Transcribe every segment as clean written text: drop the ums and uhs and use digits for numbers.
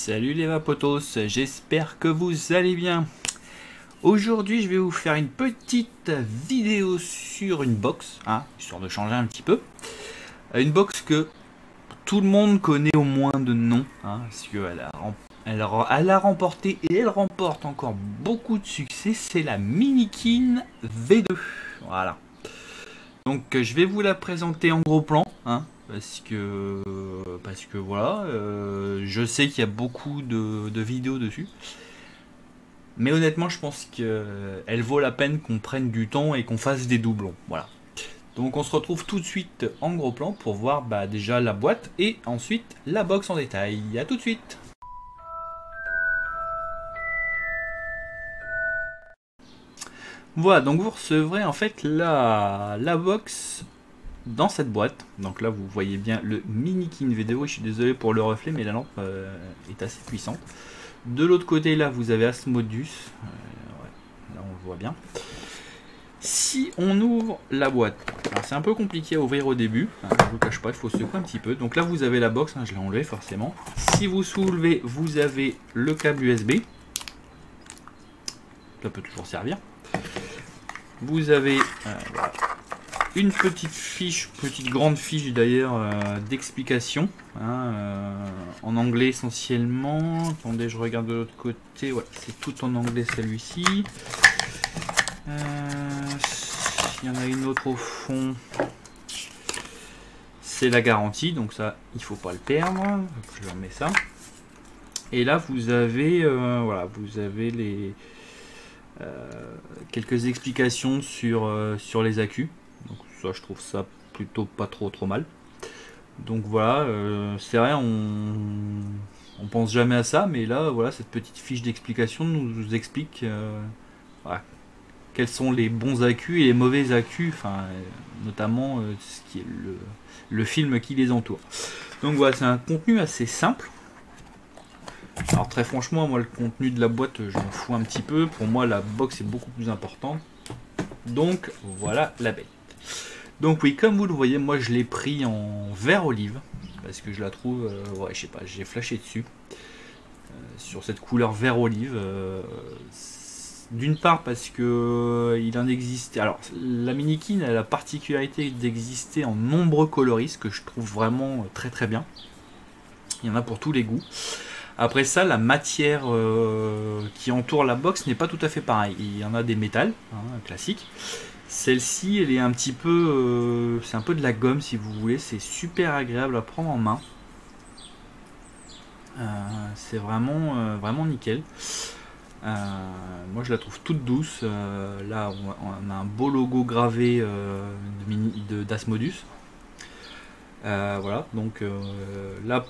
Salut les vapotos, j'espère que vous allez bien. Aujourd'hui je vais vous faire une petite vidéo sur une box, histoire de changer un petit peu. Une box que tout le monde connaît au moins de nom, parce qu'elle elle a remporté et elle remporte encore beaucoup de succès, c'est la Minikin V2. Voilà. Donc je vais vous la présenter en gros plan, parce que voilà, je sais qu'il y a beaucoup de vidéos dessus. Mais honnêtement, je pense qu'elle vaut la peine qu'on prenne du temps et qu'on fasse des doublons. Voilà. Donc on se retrouve tout de suite en gros plan pour voir déjà la boîte et ensuite la box en détail. A tout de suite. Voilà, donc vous recevrez en fait la box dans cette boîte. Donc là vous voyez bien le Minikin V2. Je suis désolé pour le reflet, mais la lampe est assez puissante. De l'autre côté là vous avez Asmodeus. Là on le voit bien. Si on ouvre la boîte, alors c'est un peu compliqué à ouvrir au début, je vous cache pas, il faut secouer un petit peu. Donc là vous avez la box, je l'ai enlevé forcément. Si vous soulevez, vous avez le câble USB. Ça peut toujours servir. Vous avez voilà, une petite fiche, grande fiche d'ailleurs d'explication, en anglais essentiellement. Attendez, je regarde de l'autre côté. Ouais, c'est tout en anglais celui-ci. Il y en a une autre au fond. C'est la garantie, donc ça, il faut pas le perdre. Je remets ça. Et là, vous avez, voilà, vous avez les quelques explications sur les accus. Donc ça, je trouve ça plutôt pas trop mal. Donc voilà, c'est vrai, on pense jamais à ça, mais là, voilà, cette petite fiche d'explication nous explique voilà, quels sont les bons accus et les mauvais accus, notamment ce qui est le film qui les entoure. Donc voilà, c'est un contenu assez simple. Alors très franchement, moi le contenu de la boîte, je m'en fous un petit peu. Pour moi, la box est beaucoup plus importante. Donc voilà la bête. Donc oui, comme vous le voyez, moi je l'ai pris en vert olive parce que je la trouve, ouais, je sais pas, j'ai flashé dessus sur cette couleur vert olive. D'une part parce que il en existe. Alors la Minikin a la particularité d'exister en nombreux coloris, que je trouve vraiment très bien. Il y en a pour tous les goûts. Après ça, la matière qui entoure la box n'est pas tout à fait pareille. Il y en a des métals, classiques. Celle-ci, elle est un petit peu, c'est un peu de la gomme si vous voulez. C'est super agréable à prendre en main. C'est vraiment nickel. Moi je la trouve toute douce. Là on a un beau logo gravé d'Asmodeus. Voilà, donc là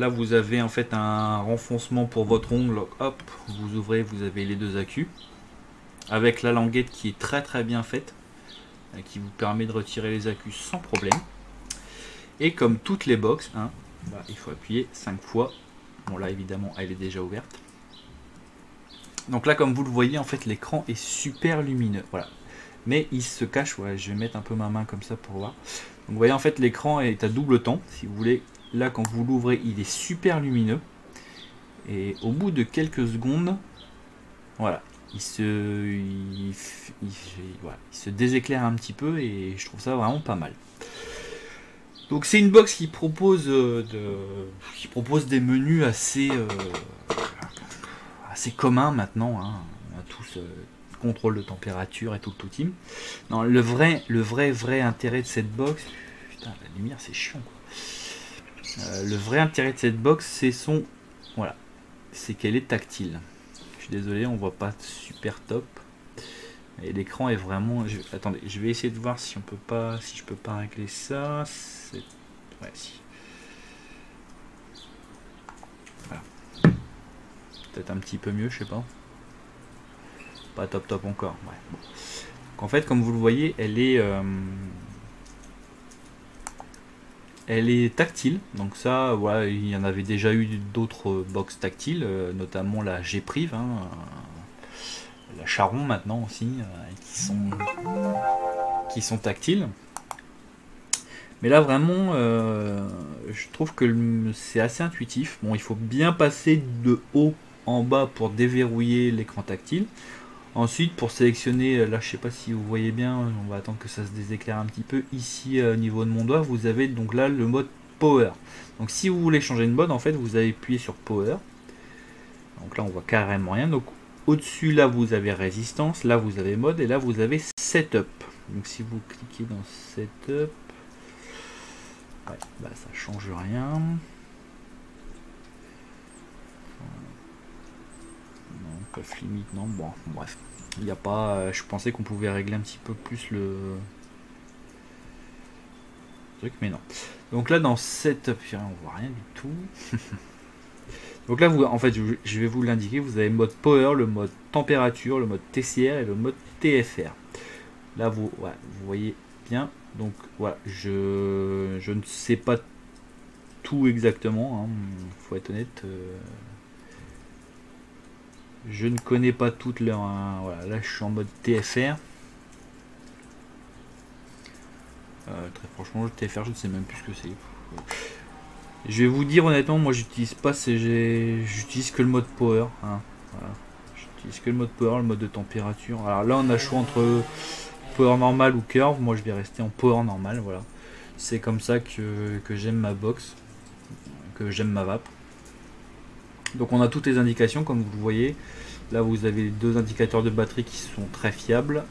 vous avez en fait un renfoncement pour votre ongle. Hop, vous ouvrez, vous avez les deux accus avec la languette qui est très bien faite, qui vous permet de retirer les accus sans problème. Et comme toutes les box, il faut appuyer 5 fois. Bon là évidemment elle est déjà ouverte. Donc là, comme vous le voyez, en fait, l'écran est super lumineux. Voilà. Mais il se cache. Ouais, je vais mettre un peu ma main comme ça pour voir. Donc vous voyez, en fait, l'écran est à double temps. Si vous voulez, là, quand vous l'ouvrez, il est super lumineux. Et au bout de quelques secondes, voilà, il se déséclaire un petit peu et je trouve ça vraiment pas mal. Donc c'est une box qui propose des menus assez commun maintenant, on a tous contrôle de température et tout le team. Non, le vrai intérêt de cette box, putain la lumière c'est chiant quoi. Le vrai intérêt de cette box c'est qu'elle est tactile. Je suis désolé, on voit pas super top. Et l'écran est vraiment. Attendez, je vais essayer de voir si je peux pas régler ça. Ouais, si. Peut-être un petit peu mieux, je sais pas. Pas top encore. Ouais. Donc en fait, comme vous le voyez, elle est tactile. Donc ça, voilà, il y en avait déjà eu d'autres box tactiles, notamment la G-Prive, la Charon maintenant aussi, qui sont tactiles. Mais là vraiment, je trouve que c'est assez intuitif. Bon, il faut bien passer de haut en bas pour déverrouiller l'écran tactile. Ensuite, pour sélectionner, là je sais pas si vous voyez bien, on va attendre que ça se déséclaire un petit peu. Ici, au niveau de mon doigt, vous avez donc là le mode Power. Donc si vous voulez changer de mode, en fait, vous allez appuyer sur Power. Donc là, on voit carrément rien. Donc au-dessus, là, vous avez Résistance, là, vous avez Mode, et là, vous avez Setup. Donc si vous cliquez dans Setup, ouais, bah ça change rien. Non, puff limite, non. Bon, bref. Il n'y a pas. Je pensais qu'on pouvait régler un petit peu plus le truc, mais non. Donc là, dans Setup, on voit rien du tout. Donc là, vous, en fait, je vais vous l'indiquer. Vous avez le mode Power, le mode Température, le mode TCR et le mode TFR. Là, vous voyez bien. Donc voilà, je ne sais pas tout exactement. Hein, faut être honnête. Je ne connais pas toutes leurs. Voilà, là, je suis en mode TFR. Très franchement, le TFR, je ne sais même plus ce que c'est. Je vais vous dire honnêtement, moi j'utilise pas j'utilise que le mode power. Hein. Voilà. J'utilise que le mode power, le mode de température. Alors là on a le choix entre power normal ou curve. Moi je vais rester en power normal. Voilà. C'est comme ça que j'aime ma box, que j'aime ma vape. Donc on a toutes les indications comme vous le voyez. Là vous avez les deux indicateurs de batterie qui sont très fiables,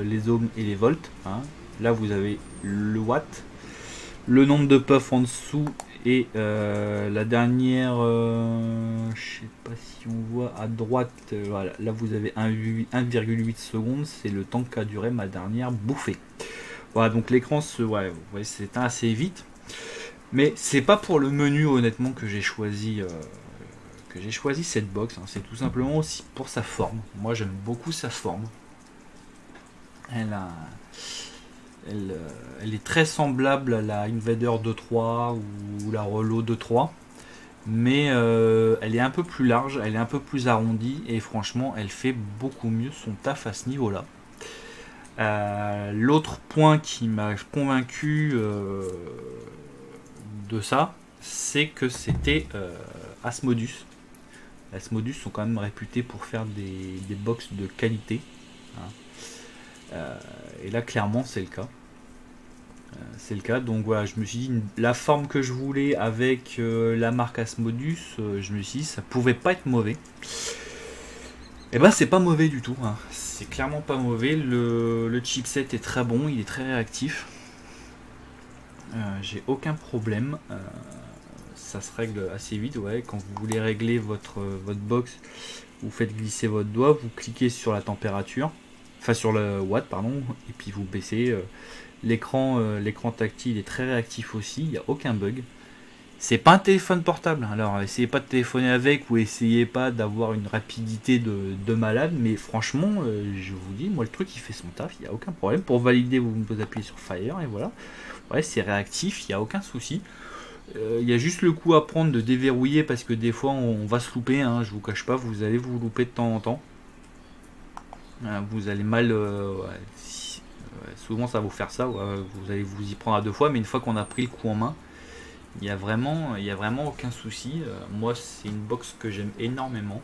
les ohms et les volts. Hein. Là vous avez le watt, le nombre de puffs en dessous. Et la dernière, je sais pas si on voit à droite, voilà, là vous avez 1,8 secondes, c'est le temps qu'a duré ma dernière bouffée. Voilà, donc l'écran s'éteint assez vite, mais c'est pas pour le menu honnêtement que j'ai choisi cette box. Hein. C'est tout simplement aussi pour sa forme. Moi j'aime beaucoup sa forme. Elle est très semblable à la Invader 2.3 ou la Relo 2.3, mais elle est un peu plus large, elle est un peu plus arrondie et franchement elle fait beaucoup mieux son taf à ce niveau là. L'autre point qui m'a convaincu de ça, c'est que c'était Asmodus. Asmodus sont quand même réputés pour faire des box de qualité. Hein. Et là clairement c'est le cas. C'est le cas, donc voilà, je me suis dit la forme que je voulais avec la marque Asmodus, je me suis dit ça pouvait pas être mauvais. Et ben c'est pas mauvais du tout, hein. C'est clairement pas mauvais. Le chipset est très bon, il est très réactif. J'ai aucun problème. Ça se règle assez vite, ouais. Quand vous voulez régler votre box, vous faites glisser votre doigt, vous cliquez sur la température, enfin sur le watt pardon, et puis vous baissez. L'écran tactile est très réactif aussi, il n'y a aucun bug. C'est pas un téléphone portable, alors essayez pas de téléphoner avec ou essayez pas d'avoir une rapidité de malade, mais franchement, je vous dis, moi le truc il fait son taf, il n'y a aucun problème. Pour valider, vous appuyez sur Fire et voilà. Ouais, c'est réactif, il n'y a aucun souci. Il y a juste le coup à prendre de déverrouiller parce que des fois on va se louper, hein, je vous cache pas, vous allez vous louper de temps en temps. Vous allez mal. Souvent ça va vous faire ça, vous allez vous y prendre à deux fois, mais une fois qu'on a pris le coup en main, il y a vraiment aucun souci. Moi c'est une box que j'aime énormément,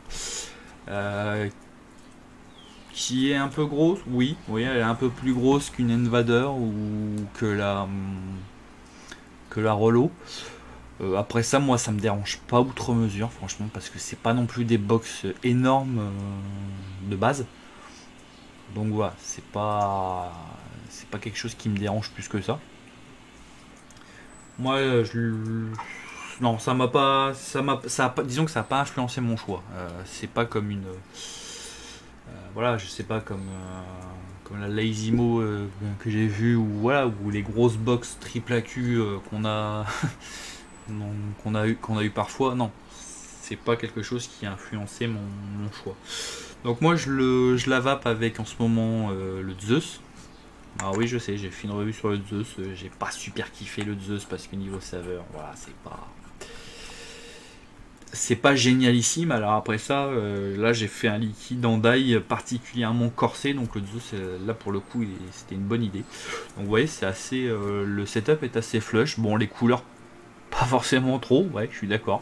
qui est un peu grosse, oui, elle est un peu plus grosse qu'une Invader ou que la Relo. Après ça, moi ça me dérange pas outre mesure franchement, parce que c'est pas non plus des box énormes de base. Donc voilà, c'est pas quelque chose qui me dérange plus que ça. Moi, non, ça m'a pas, disons que ça n'a pas influencé mon choix. C'est pas comme une, voilà, je sais pas comme la Lazimo que j'ai vu ou voilà, ou les grosses box triple AQ qu'on a qu'on a eu parfois. Non, c'est pas quelque chose qui a influencé mon choix. Donc moi je la vape avec en ce moment le Zeus. Alors oui je sais, j'ai fait une revue sur le Zeus, j'ai pas super kiffé le Zeus parce que niveau saveur, voilà, c'est pas génialissime. Alors après ça, là j'ai fait un liquide en die particulièrement corsé, donc le Zeus là pour le coup c'était une bonne idée. Donc vous voyez, c'est assez, le setup est assez flush. Bon, les couleurs pas forcément trop, ouais, je suis d'accord.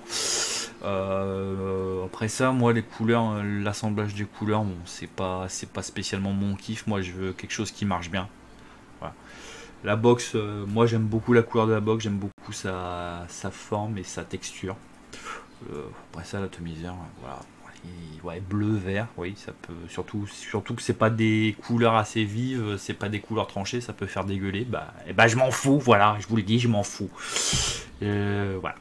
Après ça, moi les couleurs, l'assemblage des couleurs, bon, c'est pas spécialement mon kiff. Moi je veux quelque chose qui marche bien. Voilà. La box, moi j'aime beaucoup la couleur de la box, j'aime beaucoup sa forme et sa texture. Après ça, l'atomiseur, voilà. Ouais, bleu, vert, oui, ça peut. Surtout que c'est pas des couleurs assez vives, c'est pas des couleurs tranchées, ça peut faire dégueuler. Bah, je m'en fous, voilà, je vous le dis, je m'en fous. Voilà.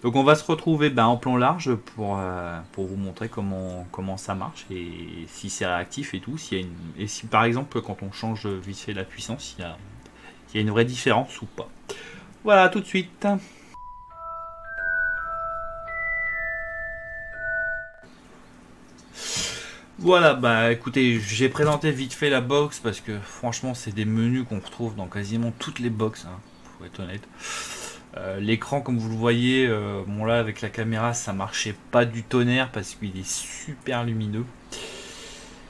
Donc on va se retrouver en plan large pour vous montrer comment ça marche et si c'est réactif et tout. Et si par exemple, quand on change vite fait la puissance, il y a une vraie différence ou pas. Voilà, tout de suite. Voilà, bah écoutez, j'ai présenté vite fait la box parce que franchement c'est des menus qu'on retrouve dans quasiment toutes les box, hein, faut être honnête. L'écran comme vous le voyez, bon là avec la caméra ça marchait pas du tonnerre parce qu'il est super lumineux.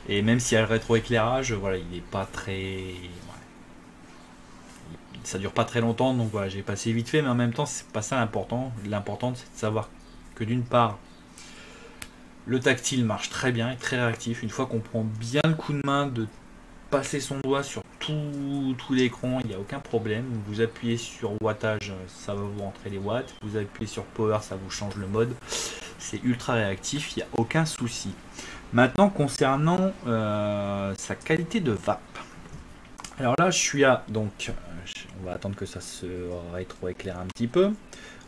Et même s'il y a le rétroéclairage, voilà, il est pas très... Ouais, ça dure pas très longtemps, donc voilà, j'ai passé vite fait, mais en même temps c'est pas ça l'important. L'important c'est de savoir que d'une part, le tactile marche très bien, est très réactif. Une fois qu'on prend bien le coup de main de passer son doigt sur tout l'écran, il n'y a aucun problème. Vous appuyez sur wattage, ça va vous rentrer les watts. Vous appuyez sur power, ça vous change le mode. C'est ultra réactif, il n'y a aucun souci. Maintenant, concernant sa qualité de vape. Alors là, je suis à... Donc, on va attendre que ça se rétroéclaire un petit peu.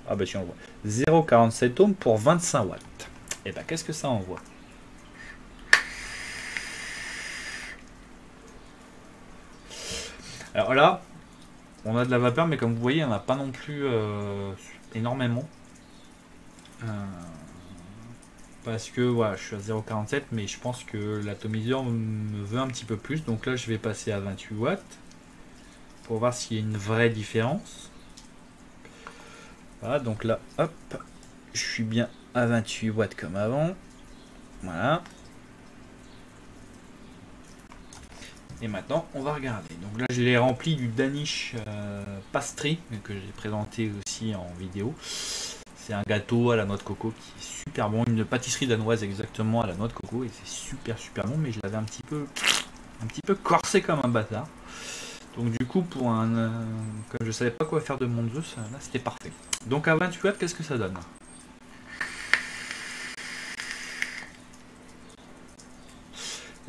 Ah bah si on voit. 0,47 ohms pour 25 watts. Et bah qu'est-ce que ça envoie? Alors là, on a de la vapeur, mais comme vous voyez, il n'y en a pas non plus énormément. Parce que voilà, je suis à 0,47, mais je pense que l'atomiseur me veut un petit peu plus. Donc là, je vais passer à 28 watts pour voir s'il y a une vraie différence. Voilà, donc là, hop, je suis bien à 28 watts comme avant. Voilà. Et maintenant, on va regarder. Donc là, je l'ai rempli du Danish Pastry, que j'ai présenté aussi en vidéo. C'est un gâteau à la noix de coco qui est super bon. Une pâtisserie danoise exactement à la noix de coco. Et c'est super bon, mais je l'avais un petit peu corsé comme un bâtard. Donc du coup, comme je savais pas quoi faire de mon Zeus, là c'était parfait. Donc à 28 watts, qu'est-ce que ça donne?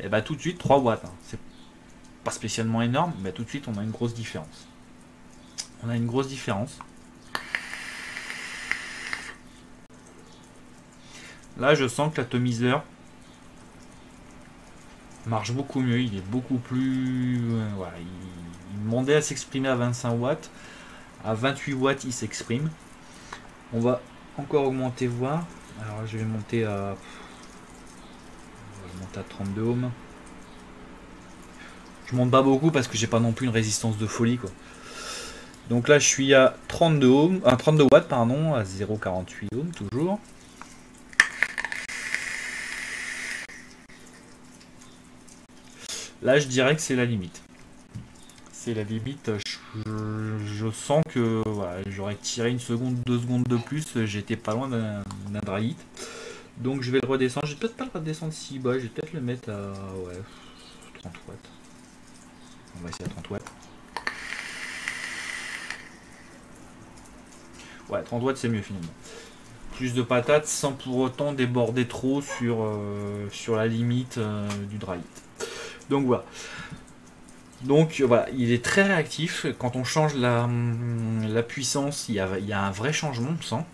Et bah tout de suite 3 watts. Hein. C'est pas spécialement énorme, mais tout de suite on a une grosse différence. Là je sens que l'atomiseur marche beaucoup mieux, il est beaucoup plus... voilà, il demandait à s'exprimer à 25 watts. À 28 watts il s'exprime. On va encore augmenter, voir. Alors je vais monter à... On va monter à 32 ohms. Je monte pas beaucoup parce que j'ai pas non plus une résistance de folie quoi. Donc là je suis à 32 ohms, 32 watts pardon, à 0,48 ohms toujours. Là je dirais que c'est la limite. C'est la limite, je sens que voilà, j'aurais tiré une seconde, 2 secondes de plus, j'étais pas loin d'un dry hit. Donc je vais le redescendre, je vais peut-être pas le redescendre si bas, je vais peut-être le mettre à 30 watts. On va essayer à 30 watts. Ouais, 30 watts c'est mieux finalement. Plus de patates sans pour autant déborder trop sur la limite du dry hit. Donc voilà. Donc voilà, il est très réactif. Quand on change la puissance, il y a un vrai changement, on sent.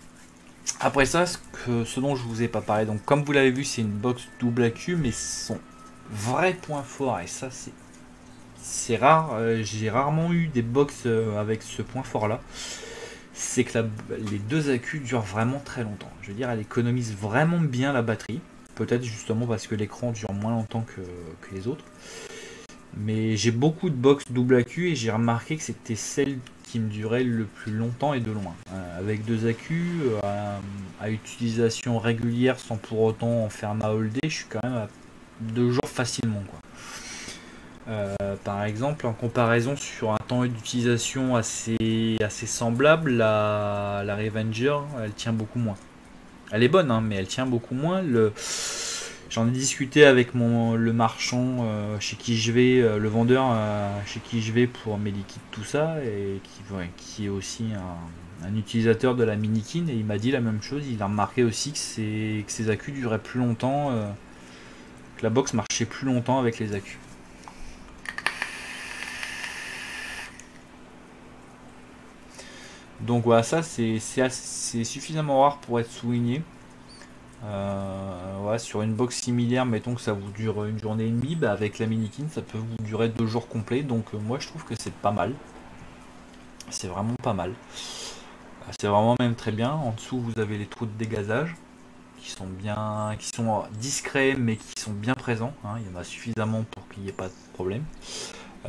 Après ça, ce dont je vous ai pas parlé, donc comme vous l'avez vu, c'est une box double AQ, mais son vrai point fort, et ça c'est rare, j'ai rarement eu des box avec ce point fort là, c'est que les deux accus durent vraiment très longtemps. Je veux dire, elle économise vraiment bien la batterie, peut-être justement parce que l'écran dure moins longtemps que les autres. Mais j'ai beaucoup de box double AQ et j'ai remarqué que c'était celle qui me durait le plus longtemps et de loin. Avec 2 accus, à utilisation régulière sans pour autant en faire ma all day, je suis quand même à 2 jours facilement, quoi. Par exemple, en comparaison sur un temps d'utilisation assez semblable, la Revenger, elle tient beaucoup moins. Elle est bonne, hein, mais elle tient beaucoup moins. J'en ai discuté avec le marchand chez qui je vais, le vendeur chez qui je vais pour mes liquides, tout ça, et qui est aussi un utilisateur de la Minikin, et il m'a dit la même chose. Il a remarqué aussi que ces accus duraient plus longtemps, que la box marchait plus longtemps avec les accus. Donc voilà, ça c'est suffisamment rare pour être souligné. Ouais, sur une box similaire, mettons que ça vous dure une journée et demie, bah avec la Minikin ça peut vous durer 2 jours complets. Donc moi je trouve que c'est pas mal. C'est vraiment pas mal. C'est vraiment même très bien. En dessous vous avez les trous de dégazage qui sont discrets mais qui sont bien présents, hein. Il y en a suffisamment pour qu'il n'y ait pas de problème.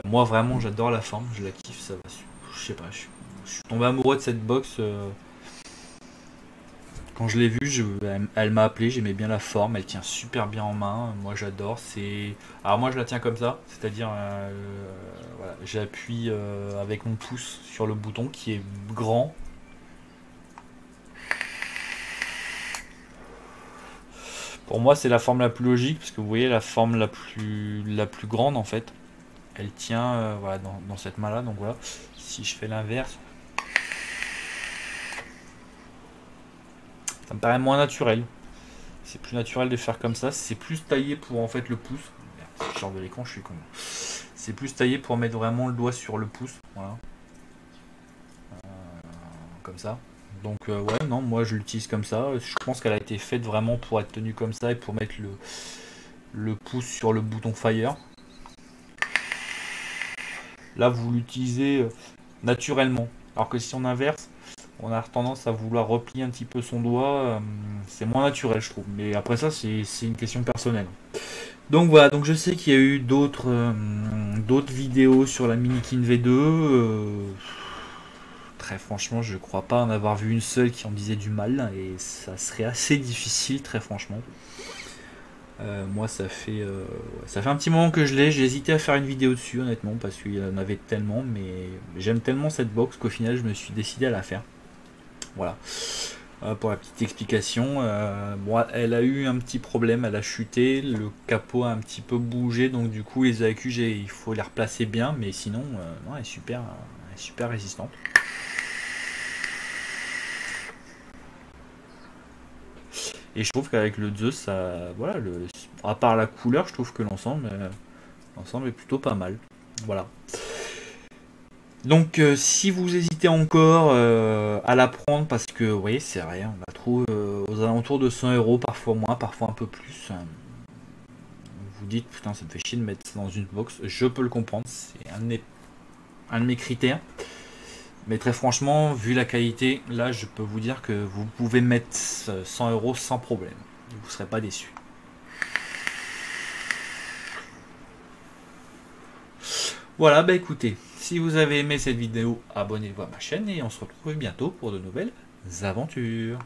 Moi vraiment j'adore la forme, je la kiffe, ça va. Je sais pas, je suis tombé amoureux de cette box. Quand je l'ai vue, elle m'a appelé, j'aimais bien la forme, elle tient super bien en main, moi j'adore. Alors moi je la tiens comme ça, c'est-à-dire voilà, j'appuie avec mon pouce sur le bouton qui est grand. Pour moi c'est la forme la plus logique, parce que vous voyez la forme la plus grande en fait, elle tient voilà, dans cette main là. Donc voilà, si je fais l'inverse, ça me paraît moins naturel. C'est plus naturel de faire comme ça. C'est plus taillé pour en fait le pouce. Merde, genre de l'écran, je suis con. C'est plus taillé pour mettre vraiment le doigt sur le pouce. Voilà. Comme ça. Donc ouais, non, moi je l'utilise comme ça. Je pense qu'elle a été faite vraiment pour être tenue comme ça et pour mettre le pouce sur le bouton Fire. Là, vous l'utilisez naturellement. Alors que si on inverse, on a tendance à vouloir replier un petit peu son doigt, c'est moins naturel je trouve, mais après ça c'est une question personnelle. Donc voilà, donc je sais qu'il y a eu d'autres vidéos sur la Minikin V2, très franchement je crois pas en avoir vu une seule qui en disait du mal, et ça serait assez difficile très franchement. Moi ça fait un petit moment que je l'ai, j'ai hésité à faire une vidéo dessus honnêtement, parce qu'il y en avait tellement, mais j'aime tellement cette box qu'au final je me suis décidé à la faire. Voilà, pour la petite explication. Bon, elle a eu un petit problème, elle a chuté, le capot a un petit peu bougé, donc du coup les accus il faut les replacer bien, mais sinon non, elle est super résistante. Et je trouve qu'avec le Zeus, ça, voilà, à part la couleur, je trouve que l'ensemble est plutôt pas mal. Voilà. Donc si vous hésitez encore à la prendre, parce que vous voyez c'est vrai, on la trouve aux alentours de 100 €, parfois moins, parfois un peu plus. Vous dites putain ça me fait chier de mettre ça dans une box, je peux le comprendre, c'est un de mes critères. Mais très franchement, vu la qualité, là je peux vous dire que vous pouvez mettre 100 € sans problème. Vous ne serez pas déçu. Voilà, bah écoutez, si vous avez aimé cette vidéo, abonnez-vous à ma chaîne et on se retrouve bientôt pour de nouvelles aventures.